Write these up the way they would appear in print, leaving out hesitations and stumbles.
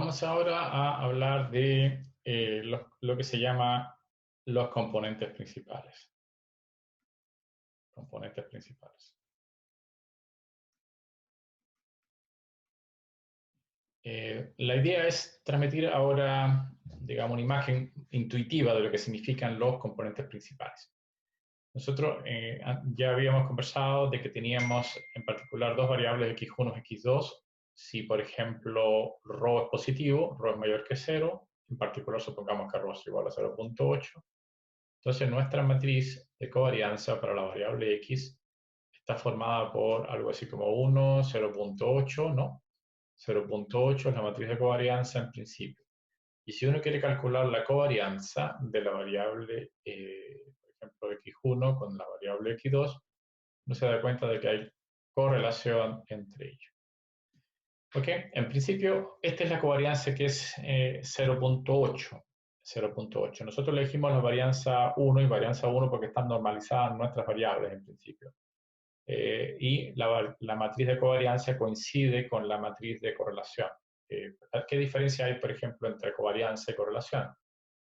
Vamos ahora a hablar de lo que se llama los componentes principales. Componentes principales. La idea es transmitir ahora, digamos, una imagen intuitiva de lo que significan los componentes principales. Nosotros ya habíamos conversado de que teníamos en particular dos variables x1 y x2. Si, por ejemplo, ρ es positivo, ρ es mayor que 0, en particular supongamos que ρ es igual a 0.8, entonces nuestra matriz de covarianza para la variable x está formada por algo así como 1, 0.8, ¿no? 0.8 es la matriz de covarianza en principio. Y si uno quiere calcular la covarianza de la variable, por ejemplo, x1 con la variable x2, uno se da cuenta de que hay correlación entre ellos. ¿Ok? En principio, esta es la covarianza que es 0.8. 0.8. Nosotros elegimos la varianza 1 y varianza 1 porque están normalizadas nuestras variables en principio. Y la matriz de covarianza coincide con la matriz de correlación. ¿Qué diferencia hay, por ejemplo, entre covarianza y correlación?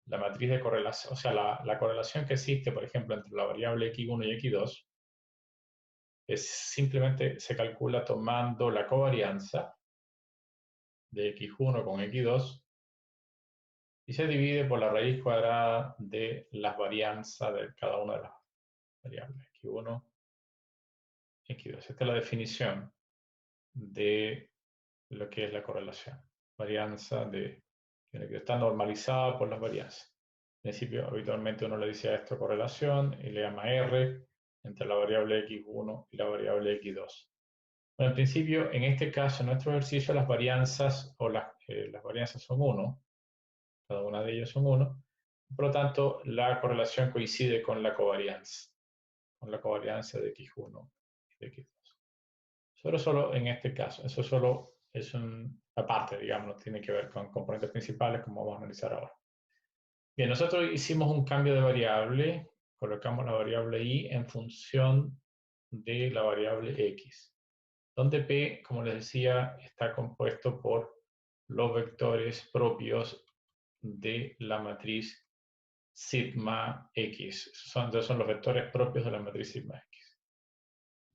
La matriz de correlación, o sea, la correlación que existe, por ejemplo, entre la variable x1 y x2, simplemente se calcula tomando la covarianza de x1 con x2 y se divide por la raíz cuadrada de las varianzas de cada una de las variables, x1, x2. Esta es la definición de lo que es la correlación. Varianza de que está normalizada por las varianzas. En principio, habitualmente uno le dice a esto correlación y le llama R entre la variable x1 y la variable x2. Bueno, en principio, en este caso, en nuestro ejercicio, las varianzas o las varianzas son 1. Cada una de ellas son 1. Por lo tanto, la correlación coincide con la covarianza de x1 y de x2. Solo en este caso. Eso solo es una parte, digamos, no tiene que ver con componentes principales como vamos a analizar ahora. Bien, nosotros hicimos un cambio de variable, colocamos la variable y en función de la variable x, donde p, como les decía, está compuesto por los vectores propios de la matriz sigma x. Son los vectores propios de la matriz sigma x.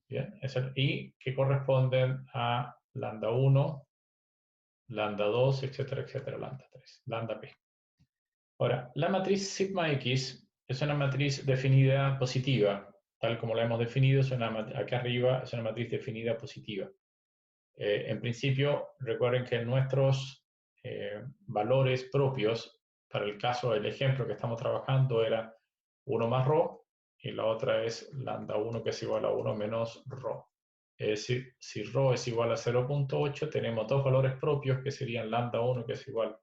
Bien, y que corresponden a lambda 1, lambda 2, etcétera, etcétera, lambda 3, lambda p. Ahora, la matriz sigma x es una matriz definida positiva, tal como la hemos definido, acá arriba es una matriz definida positiva. En principio, recuerden que nuestros valores propios, para el caso del ejemplo que estamos trabajando, era 1 más ρ, y la otra es lambda 1 que es igual a 1 menos ρ. Es decir, si ρ es igual a 0.8, tenemos dos valores propios que serían lambda 1 que es igual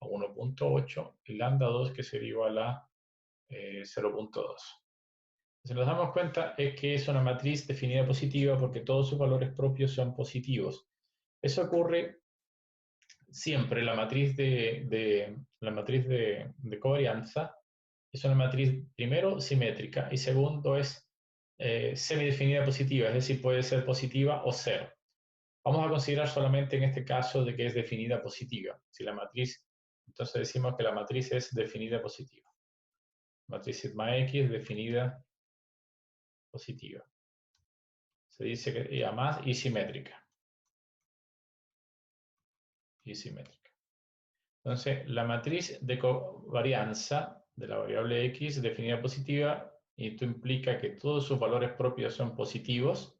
a 1.8 y lambda 2 que sería igual a 0.2. Si nos damos cuenta es que es una matriz definida positiva porque todos sus valores propios son positivos. Eso ocurre siempre. La matriz de covarianza es una matriz, primero, simétrica y segundo, es semidefinida positiva, es decir, puede ser positiva o cero. Vamos a considerar solamente en este caso de que es definida positiva. Si la matriz, entonces decimos que la matriz es definida positiva. Matriz sigma x definida positiva. Se dice que además y simétrica. Entonces, la matriz de covarianza de la variable x definida positiva, y esto implica que todos sus valores propios son positivos,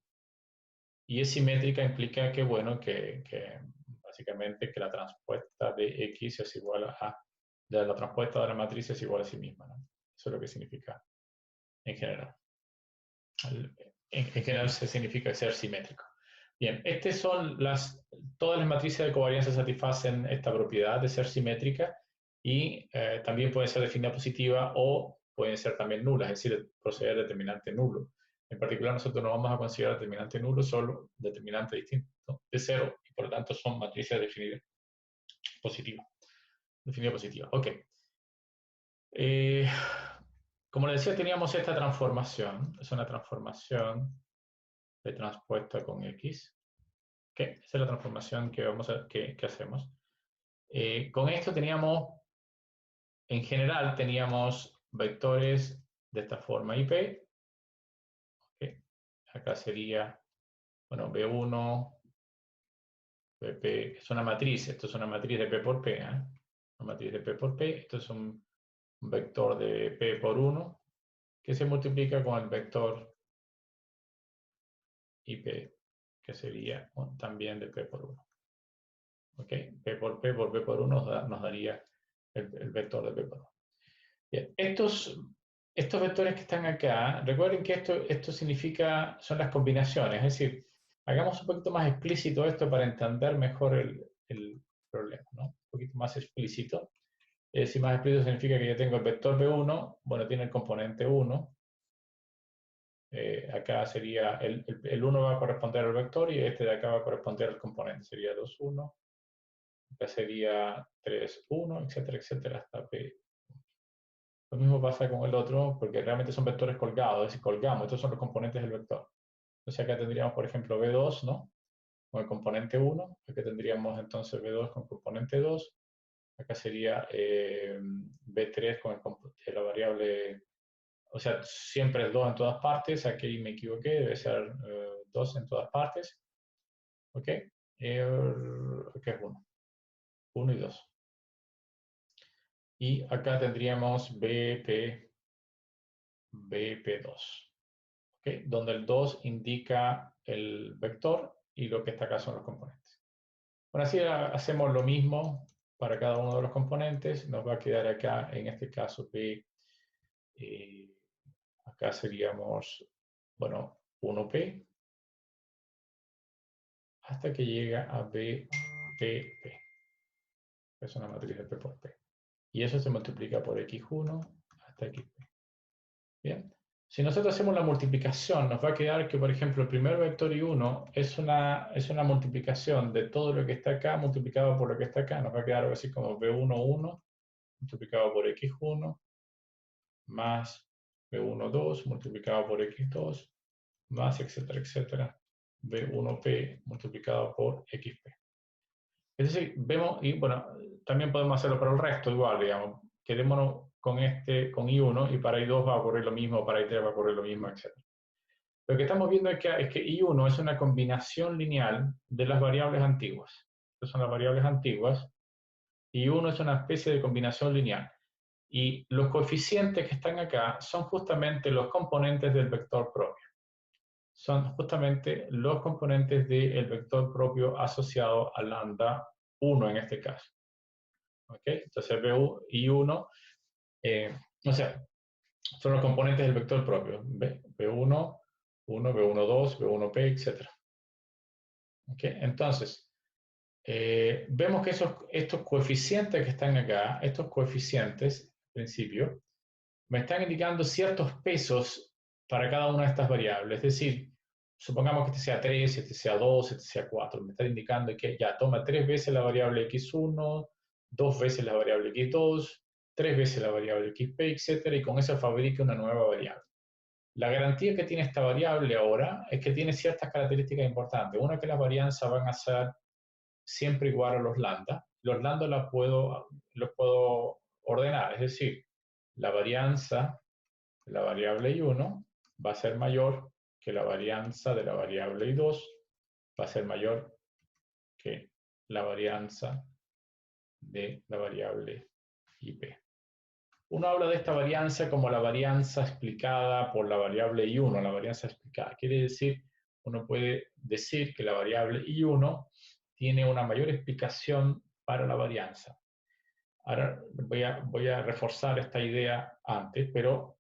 y es simétrica implica que, bueno, que básicamente que la transpuesta de x es igual a la transpuesta de la matriz es igual a sí misma, ¿no? Eso es lo que significa en general. En general se significa ser simétrico. Bien, todas las matrices de covarianza satisfacen esta propiedad de ser simétrica y también pueden ser definida positiva o pueden ser también nulas, es decir, proceder determinante nulo. En particular, nosotros no vamos a considerar determinante nulo, solo determinante distinto de cero, y por lo tanto son matrices definidas positivas. Definida positiva, ok. Como les decía, teníamos esta transformación, es una transformación de transpuesta con x. Esa es la transformación que hacemos. Con esto teníamos, en general, teníamos vectores de esta forma IP. ¿Okay? Acá sería, bueno, B1, BP, es una matriz, esto es una matriz de P por P, ¿eh? Una matriz de P por P, esto es un vector de P por 1, que se multiplica con el vector IP, que sería también de P por 1. ¿Ok? P por P por P por 1 nos daría el vector de P por 1. Bien, estos vectores que están acá, recuerden que esto significa, son las combinaciones, es decir, hagamos un poquito más explícito esto para entender mejor el problema, ¿no? Un poquito más explícito. Si más explícito significa que yo tengo el vector B1, bueno, tiene el componente 1. Acá sería, el 1 va a corresponder al vector y este de acá va a corresponder al componente. Sería 2, 1. Acá sería 3, 1, etcétera, etcétera, hasta P. Lo mismo pasa con el otro, porque realmente son vectores colgados, es decir, colgamos, estos son los componentes del vector. Entonces acá tendríamos, por ejemplo, B2, ¿no? Con el componente 1, acá tendríamos entonces B2 con componente 2, acá sería B3 con la variable, o sea, siempre es 2 en todas partes, aquí me equivoqué, debe ser 2 en todas partes, ¿ok? Aquí es 1, 1 y 2. Y acá tendríamos BP2, ¿okay? Donde el 2 indica el vector y lo que está acá son los componentes. Bueno, así hacemos lo mismo para cada uno de los componentes. Nos va a quedar acá, en este caso, P. Acá seríamos, bueno, 1P, hasta que llega a BPP. Es una matriz de P por P. Y eso se multiplica por X1 hasta XP. Bien. Si nosotros hacemos la multiplicación, nos va a quedar que, por ejemplo, el primer vector I1 es una multiplicación de todo lo que está acá multiplicado por lo que está acá. Nos va a quedar algo así como B1, multiplicado por X1 más B1, multiplicado por X2 más etcétera, etcétera, B1P multiplicado por XP. Es decir, vemos, y bueno, también podemos hacerlo para el resto igual, digamos. Quedémonos con con I1 y para I2 va a ocurrir lo mismo, para I3 va a ocurrir lo mismo, etc. Lo que estamos viendo es que I1 es una combinación lineal de las variables antiguas. Estas son las variables antiguas. I1 es una especie de combinación lineal. Y los coeficientes que están acá son justamente los componentes del vector propio. Son justamente los componentes del vector propio asociado a lambda 1 en este caso. ¿Ok? Entonces I1, o sea, son los componentes del vector propio. B1, 1, B1, 2, B1P, etc. ¿Ok? Entonces, vemos que estos coeficientes que están acá, estos coeficientes, en principio, me están indicando ciertos pesos para cada una de estas variables. Es decir, supongamos que este sea 3, este sea 2, este sea 4. Me está indicando que ya toma 3 veces la variable x1, 2 veces la variable x2, 3 veces la variable xp, etc. Y con eso fabrica una nueva variable. La garantía que tiene esta variable ahora es que tiene ciertas características importantes. Una, que las varianzas van a ser siempre igual a los lambda. Los lambda los puedo ordenar, es decir, la varianza de la variable I1 va a ser mayor que la varianza de la variable I2, va a ser mayor que la varianza de la variable IP. Uno habla de esta varianza como la varianza explicada por la variable I1, la varianza explicada. Quiere decir, uno puede decir que la variable I1 tiene una mayor explicación para la varianza. Ahora voy a reforzar esta idea antes, pero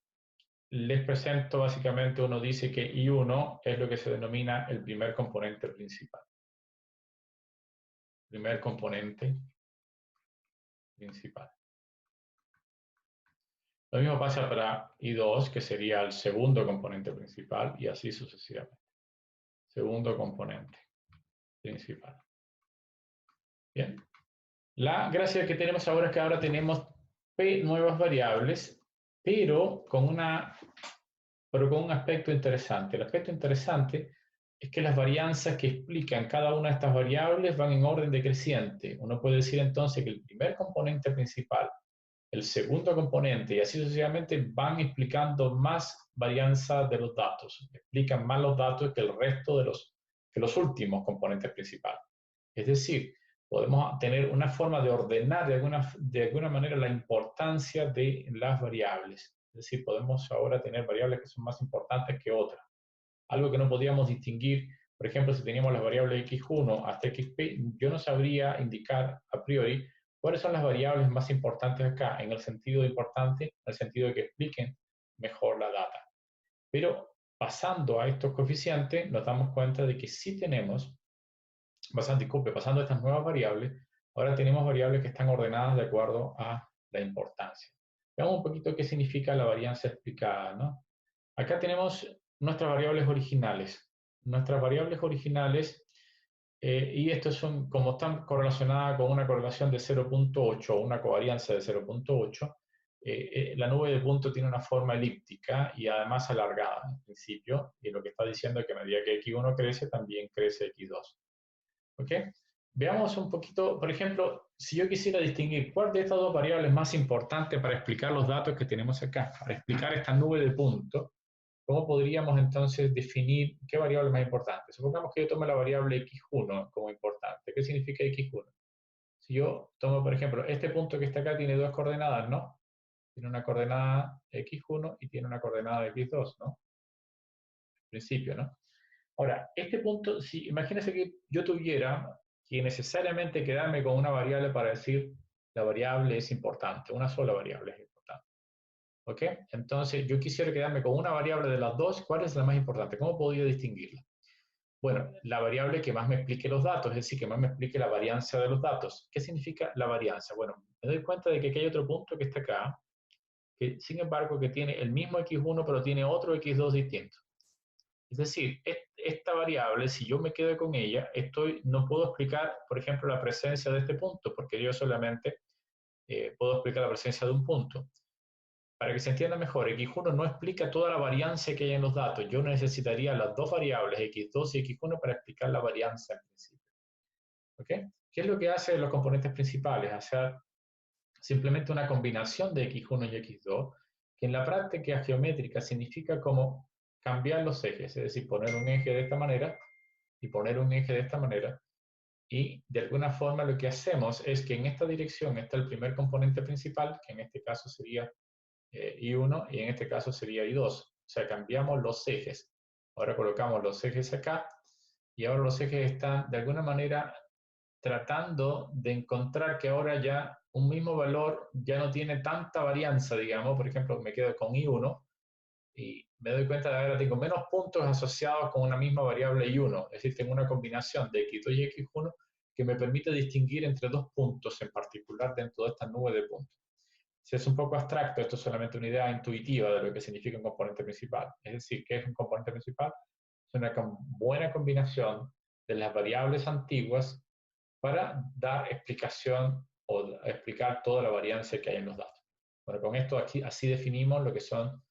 les presento básicamente, uno dice que I1 es lo que se denomina el primer componente principal. Primer componente principal. Lo mismo pasa para I2, que sería el segundo componente principal, y así sucesivamente. Segundo componente principal. Bien. La gracia que tenemos ahora es que ahora tenemos P nuevas variables, pero con un aspecto interesante. El aspecto interesante es que las varianzas que explican cada una de estas variables van en orden decreciente. Uno puede decir entonces que el primer componente principal, el segundo componente y así sucesivamente van explicando más varianza de los datos, explican más los datos que el resto de los últimos componentes principales. Es decir, podemos tener una forma de ordenar de alguna manera la importancia de las variables. Es decir, podemos ahora tener variables que son más importantes que otras. Algo que no podíamos distinguir, por ejemplo, si teníamos las variables x1 hasta xp, yo no sabría indicar a priori cuáles son las variables más importantes acá, en el sentido de importante, en el sentido de que expliquen mejor la data. Pero pasando a estos coeficientes, nos damos cuenta de que sí tenemos, pasando a estas nuevas variables, ahora tenemos variables que están ordenadas de acuerdo a la importancia. Veamos un poquito qué significa la varianza explicada, ¿no? Acá tenemos nuestras variables originales. Nuestras variables originales, y estos son, como están correlacionadas con una correlación de 0.8 o una covarianza de 0.8, la nube de punto tiene una forma elíptica y además alargada en principio, y lo que está diciendo es que a medida que x1 crece, también crece x2. ¿Ok? Veamos un poquito, por ejemplo, si yo quisiera distinguir cuál de estas dos variables es más importante para explicar los datos que tenemos acá, para explicar esta nube de punto, ¿cómo podríamos entonces definir qué variable es más importante? Supongamos que yo tome la variable x1 como importante. ¿Qué significa x1? Si yo tomo, por ejemplo, este punto que está acá tiene dos coordenadas, ¿no? Tiene una coordenada x1 y tiene una coordenada x2, ¿no? En principio, ¿no? Ahora, este punto, si imagínense que yo tuviera que necesariamente quedarme con una variable para decir la variable es importante, una sola variable es importante. ¿Ok? Entonces, yo quisiera quedarme con una variable de las dos, ¿cuál es la más importante? ¿Cómo podría distinguirla? Bueno, la variable que más me explique los datos, es decir, que más me explique la varianza de los datos. ¿Qué significa la varianza? Bueno, me doy cuenta de que aquí hay otro punto que está acá, que sin embargo que tiene el mismo x1, pero tiene otro x2 distinto. Es decir, esta variable, si yo me quedo con ella, no puedo explicar, por ejemplo, la presencia de este punto, porque yo solamente puedo explicar la presencia de un punto. Para que se entienda mejor, x1 no explica toda la varianza que hay en los datos. Yo necesitaría las dos variables, x2 y x1, para explicar la varianza en principio. ¿Ok? ¿Qué es lo que hacen los componentes principales? Hacer simplemente una combinación de x1 y x2, que en la práctica geométrica significa como cambiar los ejes, es decir, poner un eje de esta manera y poner un eje de esta manera. Y de alguna forma lo que hacemos es que en esta dirección está el primer componente principal, que en este caso sería I1 y en este caso sería I2. O sea, cambiamos los ejes. Ahora colocamos los ejes acá y ahora los ejes están de alguna manera tratando de encontrar que ahora ya un mismo valor ya no tiene tanta varianza, digamos. Por ejemplo, me quedo con I1 y me doy cuenta de que ahora tengo menos puntos asociados con una misma variable I1. Es decir, tengo una combinación de X2 y X1 que me permite distinguir entre dos puntos en particular dentro de esta nube de puntos. Si es un poco abstracto, esto es solamente una idea intuitiva de lo que significa un componente principal. Es decir, ¿qué es un componente principal? Es una buena combinación de las variables antiguas para dar explicación o explicar toda la varianza que hay en los datos. Bueno, con esto aquí, así definimos lo que son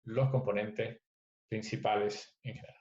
los componentes principales en general.